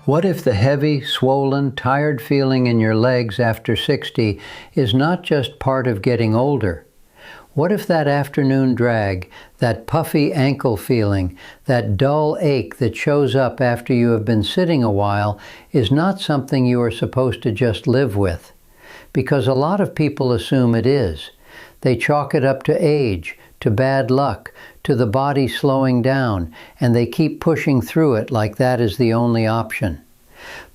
What if the heavy, swollen, tired feeling in your legs after 60 is not just part of getting older? What if that afternoon drag, that puffy ankle feeling, that dull ache that shows up after you have been sitting a while is not something you are supposed to just live with? Because a lot of people assume it is. They chalk it up to age, to bad luck, to the body slowing down, and they keep pushing through it like that is the only option.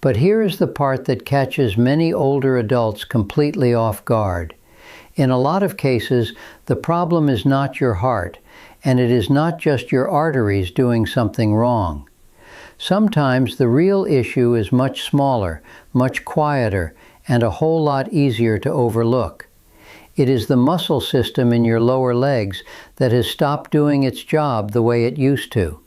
But here is the part that catches many older adults completely off guard. In a lot of cases, the problem is not your heart, and it is not just your arteries doing something wrong. Sometimes the real issue is much smaller, much quieter, and a whole lot easier to overlook. It is the muscle system in your lower legs that has stopped doing its job the way it used to.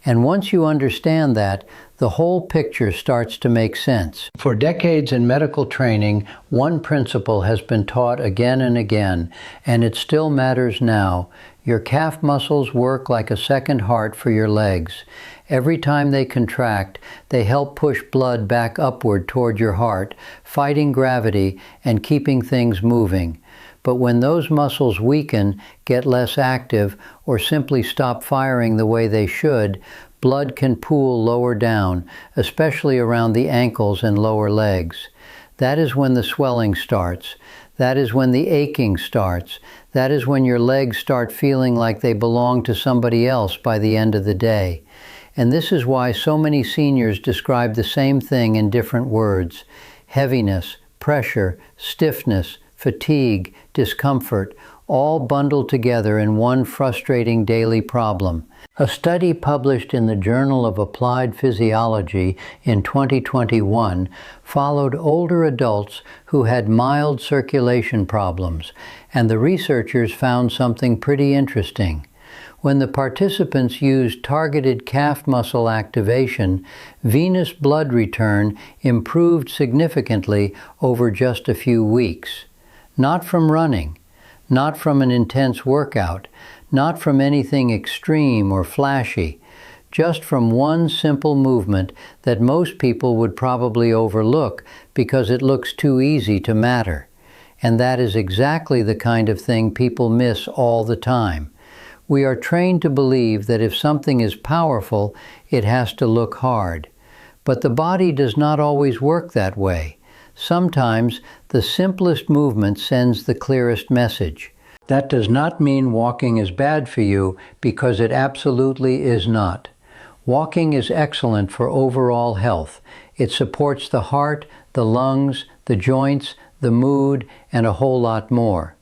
And once you understand that, the whole picture starts to make sense. For decades in medical training, one principle has been taught again and again, and it still matters now. Your calf muscles work like a second heart for your legs. Every time they contract, they help push blood back upward toward your heart, fighting gravity and keeping things moving. But when those muscles weaken, get less active, or simply stop firing the way they should, blood can pool lower down, especially around the ankles and lower legs. That is when the swelling starts. That is when the aching starts. That is when your legs start feeling like they belong to somebody else by the end of the day. And this is why so many seniors describe the same thing in different words: heaviness, pressure, stiffness, fatigue, discomfort, all bundled together in one frustrating daily problem. A study published in the Journal of Applied Physiology in 2021 followed older adults who had mild circulation problems, and the researchers found something pretty interesting. When the participants used targeted calf muscle activation, venous blood return improved significantly over just a few weeks. Not from running, not from an intense workout, not from anything extreme or flashy, just from one simple movement that most people would probably overlook because it looks too easy to matter. And that is exactly the kind of thing people miss all the time. We are trained to believe that if something is powerful, it has to look hard. But the body does not always work that way. Sometimes the simplest movement sends the clearest message. That does not mean walking is bad for you, because it absolutely is not. Walking is excellent for overall health. It supports the heart, the lungs, the joints, the mood, and a whole lot more.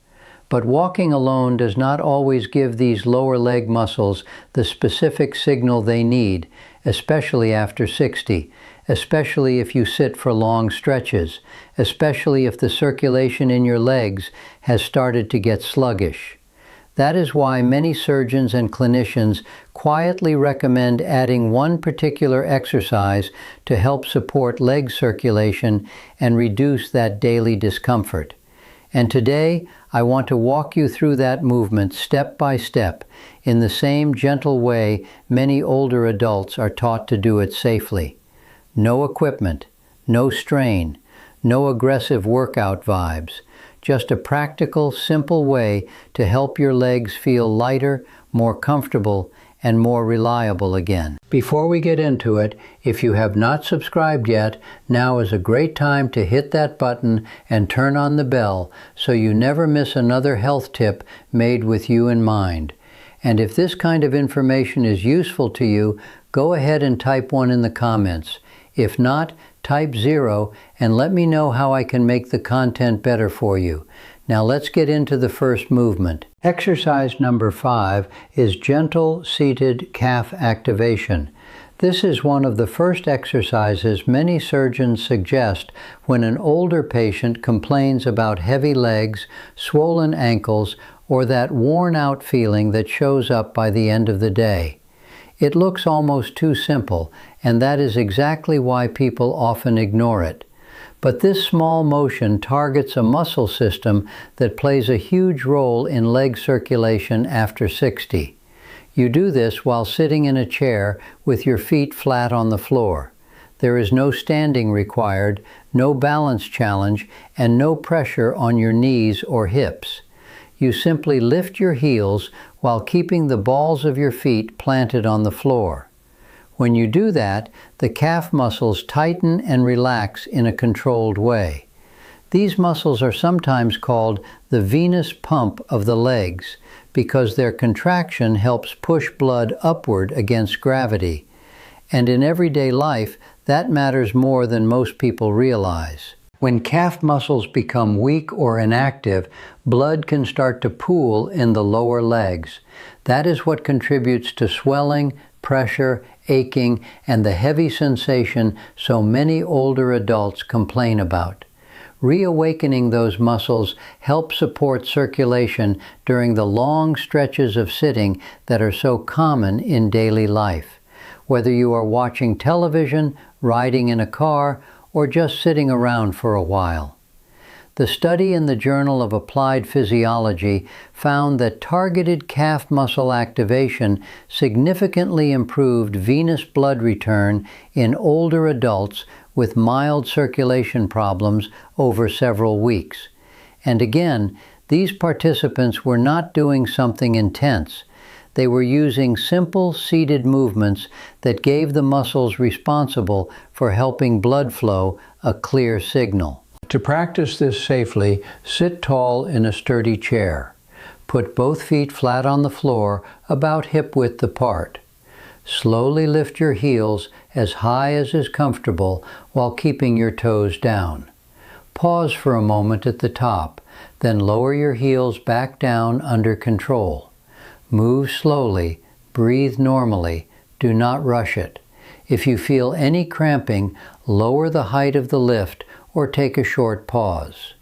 But walking alone does not always give these lower leg muscles the specific signal they need, especially after 60, especially if you sit for long stretches, especially if the circulation in your legs has started to get sluggish. That is why many surgeons and clinicians quietly recommend adding one particular exercise to help support leg circulation and reduce that daily discomfort. And today, I want to walk you through that movement step by step in the same gentle way many older adults are taught to do it safely. No equipment, no strain, no aggressive workout vibes, just a practical, simple way to help your legs feel lighter, more comfortable, and more reliable again. Before we get into it, if you have not subscribed yet, now is a great time to hit that button and turn on the bell so you never miss another health tip made with you in mind. And if this kind of information is useful to you, go ahead and type 1 in the comments. If not, type 0 and let me know how I can make the content better for you. Now let's get into the first movement. Exercise number 5 is gentle seated calf activation. This is one of the first exercises many surgeons suggest when an older patient complains about heavy legs, swollen ankles, or that worn-out feeling that shows up by the end of the day. It looks almost too simple, and that is exactly why people often ignore it. But this small motion targets a muscle system that plays a huge role in leg circulation after 60. You do this while sitting in a chair with your feet flat on the floor. There is no standing required, no balance challenge, and no pressure on your knees or hips. You simply lift your heels while keeping the balls of your feet planted on the floor. When you do that, the calf muscles tighten and relax in a controlled way. These muscles are sometimes called the venous pump of the legs because their contraction helps push blood upward against gravity. And in everyday life, that matters more than most people realize. When calf muscles become weak or inactive, blood can start to pool in the lower legs. That is what contributes to swelling, pressure, aching, and the heavy sensation so many older adults complain about. Reawakening those muscles helps support circulation during the long stretches of sitting that are so common in daily life. Whether you are watching television, riding in a car, or just sitting around for a while. The study in the Journal of Applied Physiology found that targeted calf muscle activation significantly improved venous blood return in older adults with mild circulation problems over several weeks. And again, these participants were not doing something intense. They were using simple seated movements that gave the muscles responsible for helping blood flow a clear signal. To practice this safely, sit tall in a sturdy chair. Put both feet flat on the floor, about hip width apart. Slowly lift your heels as high as is comfortable while keeping your toes down. Pause for a moment at the top, then lower your heels back down under control. Move slowly, breathe normally, do not rush it. If you feel any cramping, lower the height of the lift or take a short pause.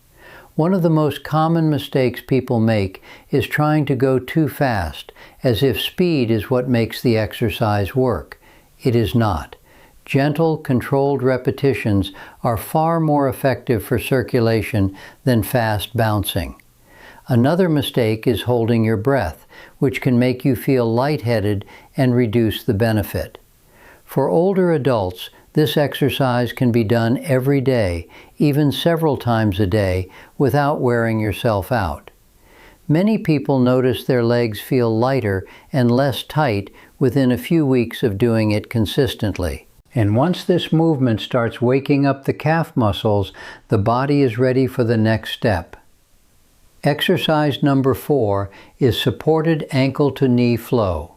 One of the most common mistakes people make is trying to go too fast, as if speed is what makes the exercise work. It is not. Gentle, controlled repetitions are far more effective for circulation than fast bouncing. Another mistake is holding your breath, which can make you feel lightheaded and reduce the benefit. For older adults, this exercise can be done every day, even several times a day, without wearing yourself out. Many people notice their legs feel lighter and less tight within a few weeks of doing it consistently. And once this movement starts waking up the calf muscles, the body is ready for the next step. Exercise number 4 is supported ankle to knee flow.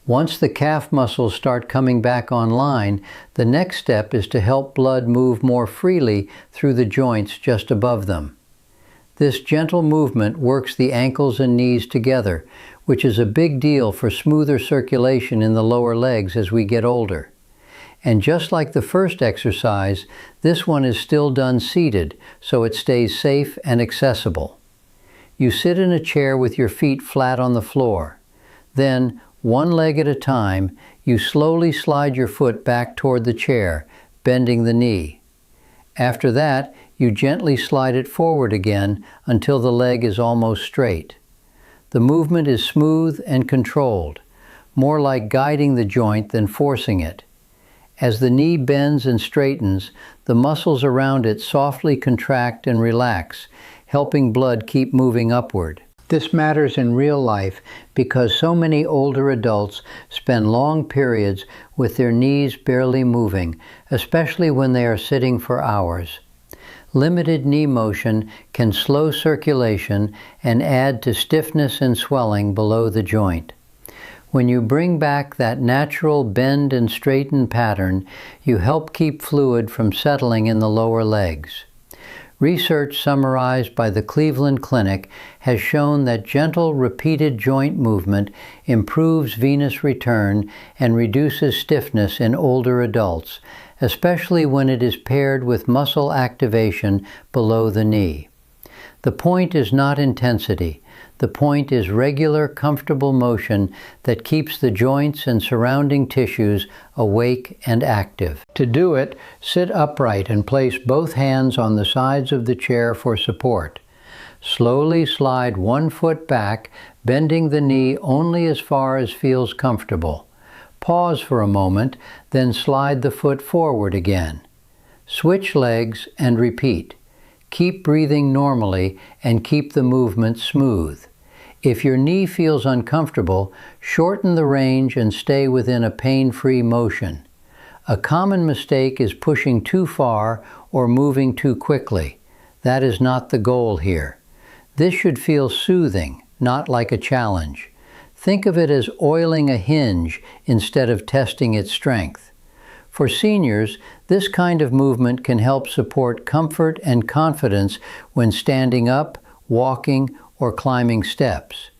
Once the calf muscles start coming back online, the next step is to help blood move more freely through the joints just above them. This gentle movement works the ankles and knees together, which is a big deal for smoother circulation in the lower legs as we get older. And just like the first exercise, this one is still done seated, so it stays safe and accessible. You sit in a chair with your feet flat on the floor. Then, one leg at a time, you slowly slide your foot back toward the chair, bending the knee. After that, you gently slide it forward again until the leg is almost straight. The movement is smooth and controlled, more like guiding the joint than forcing it. As the knee bends and straightens, the muscles around it softly contract and relax, helping blood keep moving upward. This matters in real life because so many older adults spend long periods with their knees barely moving, especially when they are sitting for hours. Limited knee motion can slow circulation and add to stiffness and swelling below the joint. When you bring back that natural bend and straighten pattern, you help keep fluid from settling in the lower legs. Research summarized by the Cleveland Clinic has shown that gentle, repeated joint movement improves venous return and reduces stiffness in older adults, especially when it is paired with muscle activation below the knee. The point is not intensity. The point is regular, comfortable motion that keeps the joints and surrounding tissues awake and active. To do it, sit upright and place both hands on the sides of the chair for support. Slowly slide one foot back, bending the knee only as far as feels comfortable. Pause for a moment, then slide the foot forward again. Switch legs and repeat. Keep breathing normally and keep the movement smooth. If your knee feels uncomfortable, shorten the range and stay within a pain-free motion. A common mistake is pushing too far or moving too quickly. That is not the goal here. This should feel soothing, not like a challenge. Think of it as oiling a hinge instead of testing its strength. For seniors, this kind of movement can help support comfort and confidence when standing up, walking, or climbing steps.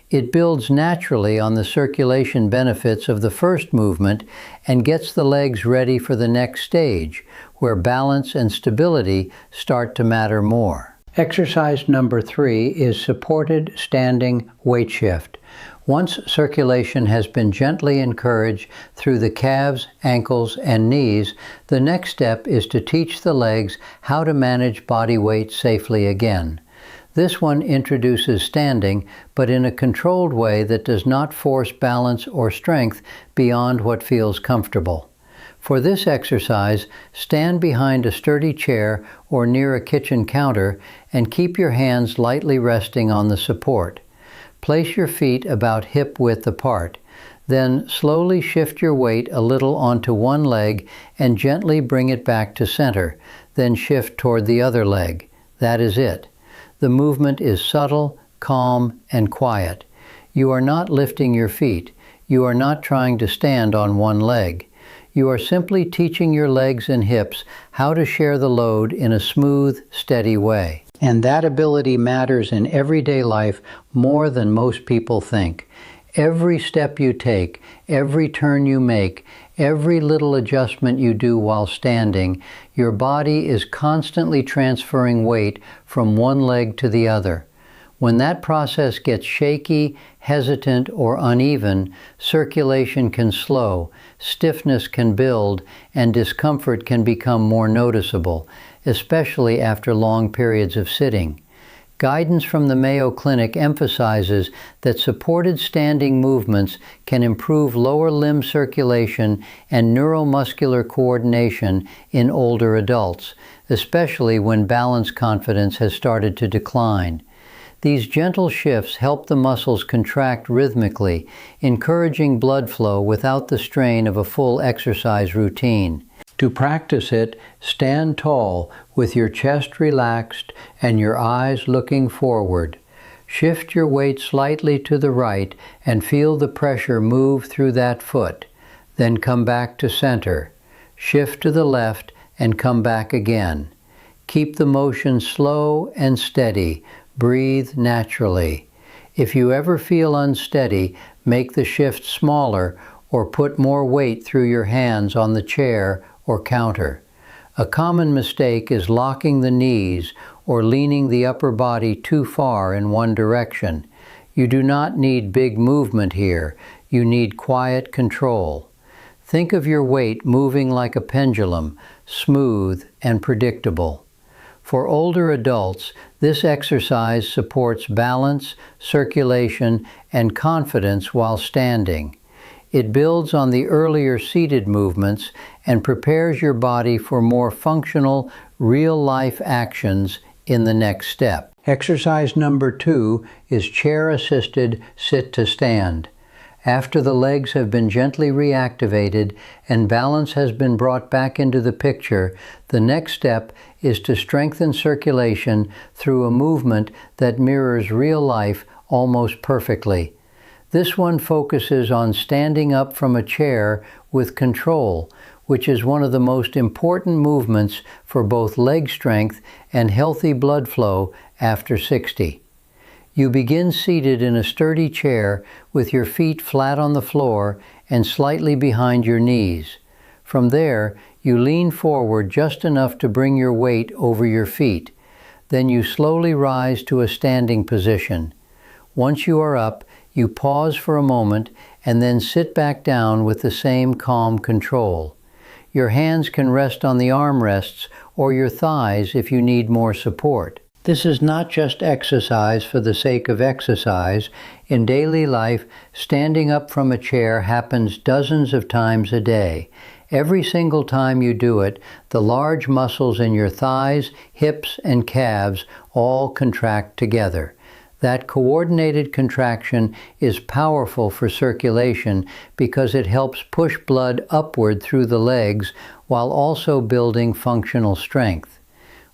It builds naturally on the circulation benefits of the first movement and gets the legs ready for the next stage, where balance and stability start to matter more. Exercise number 3 is supported standing weight shift. Once circulation has been gently encouraged through the calves, ankles, and knees, the next step is to teach the legs how to manage body weight safely again. This one introduces standing, but in a controlled way that does not force balance or strength beyond what feels comfortable. For this exercise, stand behind a sturdy chair or near a kitchen counter and keep your hands lightly resting on the support. Place your feet about hip width apart. Then slowly shift your weight a little onto one leg and gently bring it back to center. Then shift toward the other leg. That is it. The movement is subtle, calm, and quiet. You are not lifting your feet. You are not trying to stand on one leg. You are simply teaching your legs and hips how to share the load in a smooth, steady way. And that ability matters in everyday life more than most people think. Every step you take, every turn you make, every little adjustment you do while standing, your body is constantly transferring weight from one leg to the other. When that process gets shaky, hesitant, or uneven, circulation can slow, stiffness can build, and discomfort can become more noticeable, especially after long periods of sitting. Guidance from the Mayo Clinic emphasizes that supported standing movements can improve lower limb circulation and neuromuscular coordination in older adults, especially when balance confidence has started to decline. These gentle shifts help the muscles contract rhythmically, encouraging blood flow without the strain of a full exercise routine. To practice it, stand tall with your chest relaxed and your eyes looking forward. Shift your weight slightly to the right and feel the pressure move through that foot. Then come back to center. Shift to the left and come back again. Keep the motion slow and steady. Breathe naturally. If you ever feel unsteady, make the shift smaller or put more weight through your hands on the chair or counter. A common mistake is locking the knees or leaning the upper body too far in one direction. You do not need big movement here. You need quiet control. Think of your weight moving like a pendulum, smooth and predictable. For older adults, this exercise supports balance, circulation, and confidence while standing. It builds on the earlier seated movements and prepares your body for more functional, real-life actions in the next step. Exercise number 2 is chair-assisted sit-to-stand. After the legs have been gently reactivated and balance has been brought back into the picture, the next step is to strengthen circulation through a movement that mirrors real life almost perfectly. This one focuses on standing up from a chair with control, which is one of the most important movements for both leg strength and healthy blood flow after 60. You begin seated in a sturdy chair with your feet flat on the floor and slightly behind your knees. From there, you lean forward just enough to bring your weight over your feet. Then you slowly rise to a standing position. Once you are up, you pause for a moment and then sit back down with the same calm control. Your hands can rest on the armrests or your thighs if you need more support. This is not just exercise for the sake of exercise. In daily life, standing up from a chair happens dozens of times a day. Every single time you do it, the large muscles in your thighs, hips, and calves all contract together. That coordinated contraction is powerful for circulation because it helps push blood upward through the legs while also building functional strength.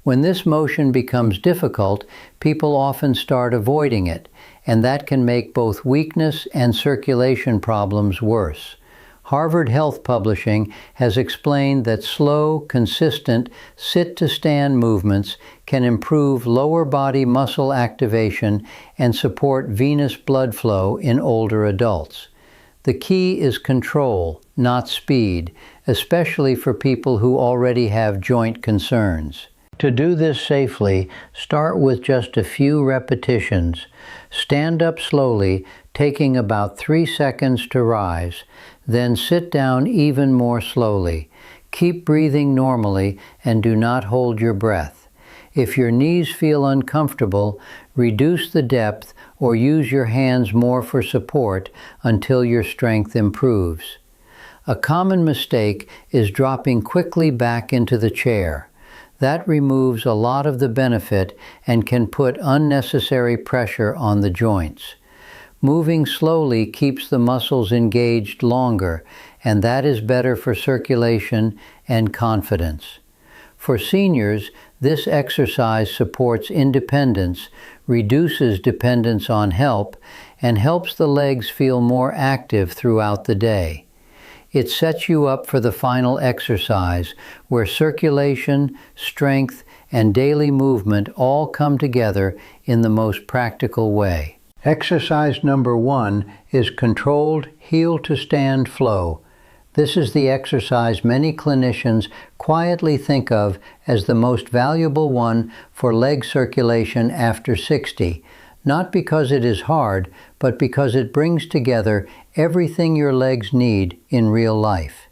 When this motion becomes difficult, people often start avoiding it, and that can make both weakness and circulation problems worse. Harvard Health Publishing has explained that slow, consistent sit-to-stand movements can improve lower body muscle activation and support venous blood flow in older adults. The key is control, not speed, especially for people who already have joint concerns. To do this safely, start with just a few repetitions. Stand up slowly, taking about 3 seconds to rise. Then sit down even more slowly. Keep breathing normally and do not hold your breath. If your knees feel uncomfortable, reduce the depth or use your hands more for support until your strength improves. A common mistake is dropping quickly back into the chair. That removes a lot of the benefit and can put unnecessary pressure on the joints. Moving slowly keeps the muscles engaged longer, and that is better for circulation and confidence. For seniors, this exercise supports independence, reduces dependence on help, and helps the legs feel more active throughout the day. It sets you up for the final exercise, where circulation, strength, and daily movement all come together in the most practical way. Exercise number 1 is controlled heel-to-stand flow. This is the exercise many clinicians quietly think of as the most valuable one for leg circulation after 60. Not because it is hard, but because it brings together everything your legs need in real life.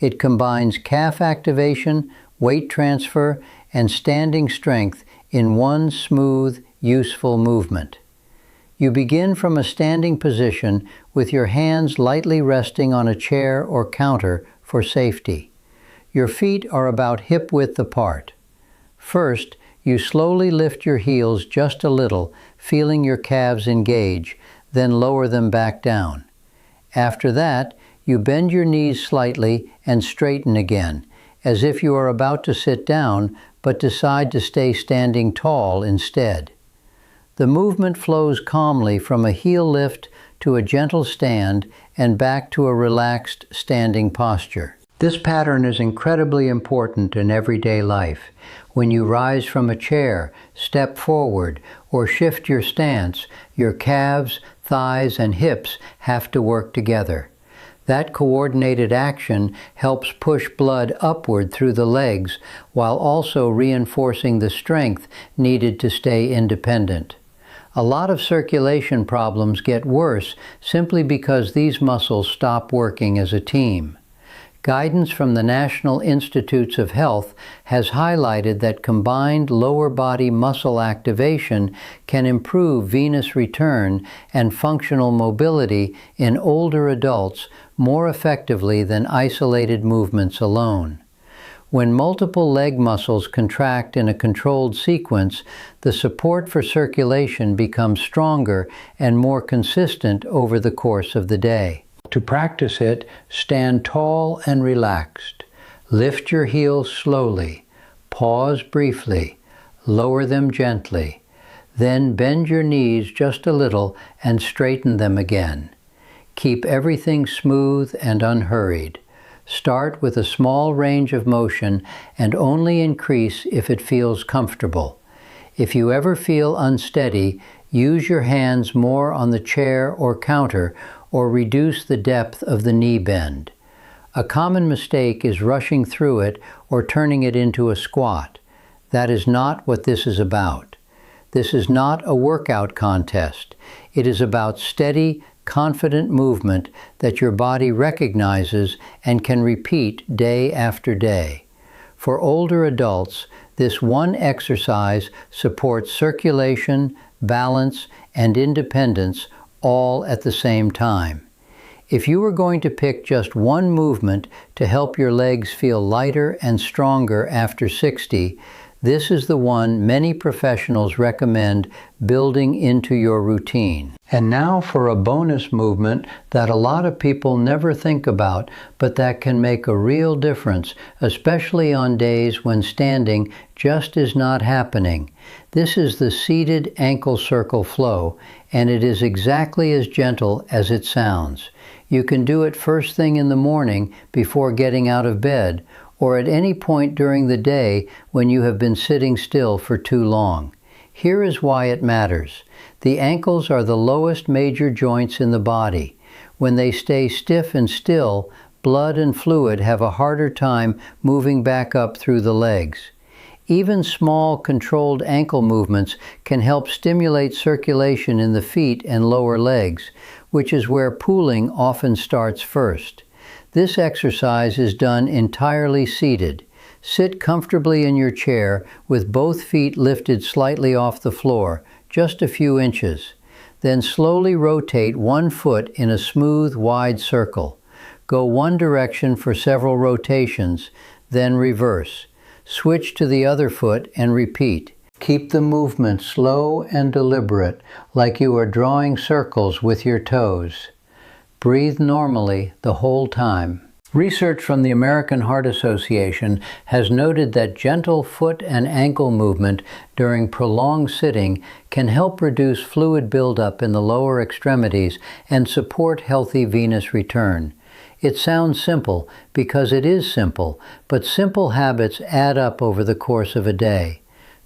It combines calf activation, weight transfer, and standing strength in one smooth, useful movement. You begin from a standing position with your hands lightly resting on a chair or counter for safety. Your feet are about hip-width apart. First, you slowly lift your heels just a little, feeling your calves engage, then lower them back down. After that, you bend your knees slightly and straighten again, as if you are about to sit down, but decide to stay standing tall instead. The movement flows calmly from a heel lift to a gentle stand and back to a relaxed standing posture. This pattern is incredibly important in everyday life. When you rise from a chair, step forward, or shift your stance, your calves, thighs, and hips have to work together. That coordinated action helps push blood upward through the legs while also reinforcing the strength needed to stay independent. A lot of circulation problems get worse simply because these muscles stop working as a team. Guidance from the National Institutes of Health has highlighted that combined lower body muscle activation can improve venous return and functional mobility in older adults more effectively than isolated movements alone. When multiple leg muscles contract in a controlled sequence, the support for circulation becomes stronger and more consistent over the course of the day. To practice it, stand tall and relaxed. Lift your heels slowly. Pause briefly. Lower them gently. Then bend your knees just a little and straighten them again. Keep everything smooth and unhurried. Start with a small range of motion and only increase if it feels comfortable. If you ever feel unsteady, use your hands more on the chair or counter or reduce the depth of the knee bend. A common mistake is rushing through it or turning it into a squat. That is not what this is about. This is not a workout contest. It is about steady, confident movement that your body recognizes and can repeat day after day. For older adults, This one exercise supports circulation, balance, and independence all at the same time. If you were going to pick just one movement to help your legs feel lighter and stronger after 60, this is the one many professionals recommend building into your routine. And now for a bonus movement that a lot of people never think about, but that can make a real difference, especially on days when standing just is not happening. This is the seated ankle circle flow, and it is exactly as gentle as it sounds. You can do it first thing in the morning before getting out of bed, or at any point during the day when you have been sitting still for too long. Here is why it matters. The ankles are the lowest major joints in the body. When they stay stiff and still, blood and fluid have a harder time moving back up through the legs. Even small, controlled ankle movements can help stimulate circulation in the feet and lower legs, which is where pooling often starts first. This exercise is done entirely seated. Sit comfortably in your chair with both feet lifted slightly off the floor, just a few inches. Then slowly rotate one foot in a smooth, wide circle. Go one direction for several rotations, then reverse. Switch to the other foot and repeat. Keep the movement slow and deliberate, like you are drawing circles with your toes. Breathe normally the whole time. Research from the American Heart Association has noted that gentle foot and ankle movement during prolonged sitting can help reduce fluid buildup in the lower extremities and support healthy venous return. It sounds simple because it is simple, but simple habits add up over the course of a day.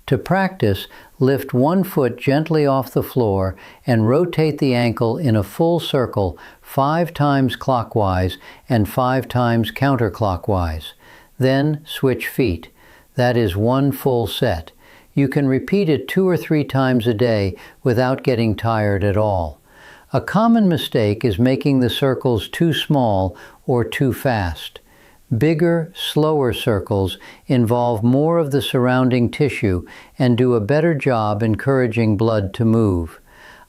To practice, lift one foot gently off the floor and rotate the ankle in a full circle 5 times clockwise and 5 times counterclockwise. Then switch feet. That is one full set. You can repeat it 2 or 3 times a day without getting tired at all. A common mistake is making the circles too small or too fast. Bigger, slower circles involve more of the surrounding tissue and do a better job encouraging blood to move.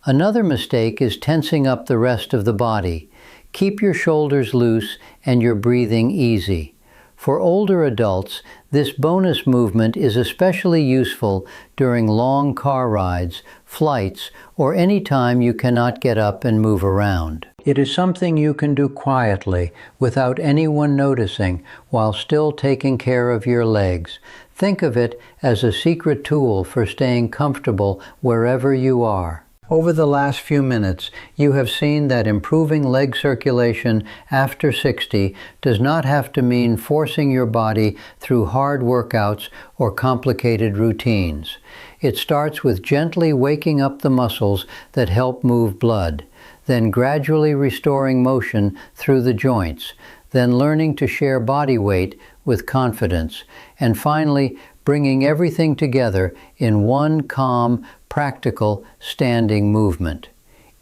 Another mistake is tensing up the rest of the body. Keep your shoulders loose and your breathing easy. For older adults, this bonus movement is especially useful during long car rides, flights, or any time you cannot get up and move around. It is something you can do quietly, without anyone noticing, while still taking care of your legs. Think of it as a secret tool for staying comfortable wherever you are. Over the last few minutes, you have seen that improving leg circulation after 60 does not have to mean forcing your body through hard workouts or complicated routines. It starts with gently waking up the muscles that help move blood, then gradually restoring motion through the joints, then learning to share body weight with confidence, and finally bringing everything together in one calm, practical, standing movement.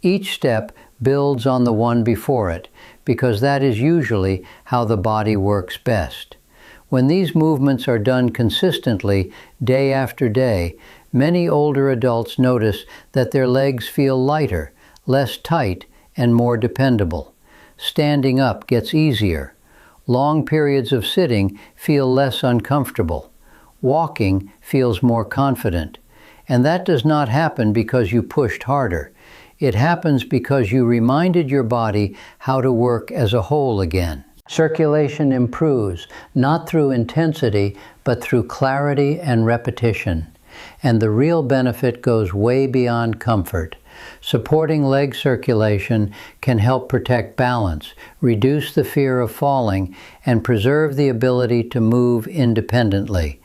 Each step builds on the one before it, because that is usually how the body works best. When these movements are done consistently, day after day, many older adults notice that their legs feel lighter, less tight, and more dependable. Standing up gets easier. Long periods of sitting feel less uncomfortable. Walking feels more confident. And that does not happen because you pushed harder. It happens because you reminded your body how to work as a whole again. Circulation improves, not through intensity, but through clarity and repetition. And the real benefit goes way beyond comfort. Supporting leg circulation can help protect balance, reduce the fear of falling, and preserve the ability to move independently.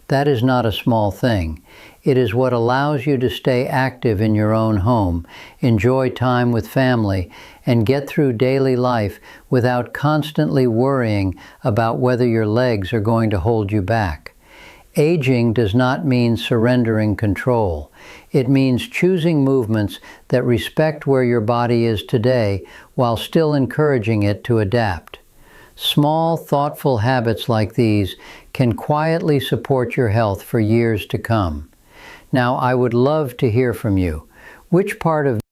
That is not a small thing. It is what allows you to stay active in your own home, enjoy time with family, and get through daily life without constantly worrying about whether your legs are going to hold you back. Aging does not mean surrendering control. It means choosing movements that respect where your body is today while still encouraging it to adapt. Small, thoughtful habits like these can quietly support your health for years to come. Now, I would love to hear from you. Which part of